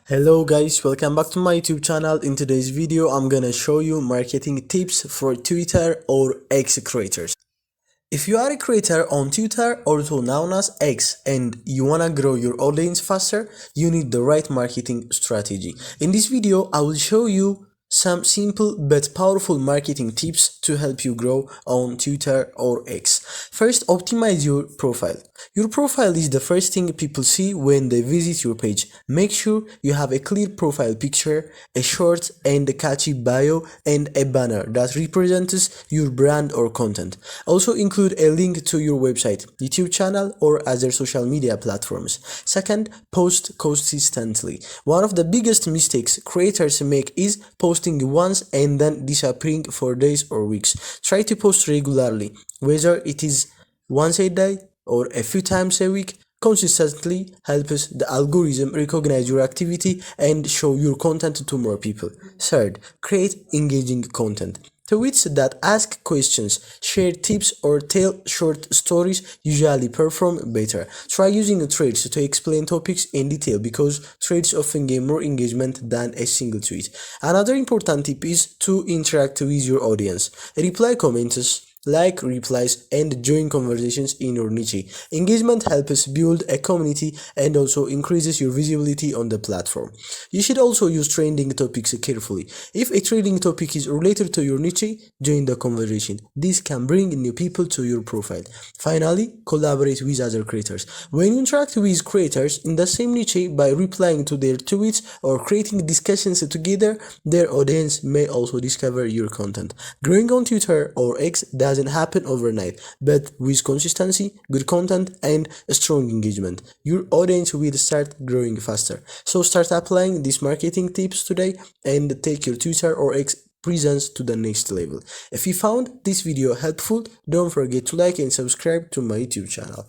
Hello guys, welcome back to my YouTube channel. In today's video, I'm gonna show you marketing tips for Twitter or X creators. If you are a creator on Twitter, also known as X, and you wanna grow your audience faster, you need the right marketing strategy. In this video, I will show you some simple but powerful marketing tips to help you grow on Twitter or X. First, optimize your profile. Your profile is the first thing people see when they visit your page. Make sure you have a clear profile picture, a short and catchy bio, and a banner that represents your brand or content. Also include a link to your website, YouTube channel, or other social media platforms. Second, post consistently. One of the biggest mistakes creators make is posting once and then disappearing for days or weeks. Try to post regularly, whether it is once a day or a few times a week. Consistently helps the algorithm recognize your activity and show your content to more people. Third, create engaging content. Tweets that ask questions, share tips, or tell short stories usually perform better. Try using threads to explain topics in detail because threads often gain more engagement than a single tweet. Another important tip is to interact with your audience. Reply comments, like replies, and join conversations in your niche. Engagement helps build a community and also increases your visibility on the platform. You should also use trending topics carefully. If a trending topic is related to your niche, join the conversation. This can bring new people to your profile. Finally, collaborate with other creators. When you interact with creators in the same niche by replying to their tweets or creating discussions together, their audience may also discover your content. Growing on Twitter or X doesn't happen overnight, but with consistency, good content, and strong engagement, your audience will start growing faster. So start applying these marketing tips today and take your Twitter or X presence to the next level. If you found this video helpful, don't forget to like and subscribe to my YouTube channel.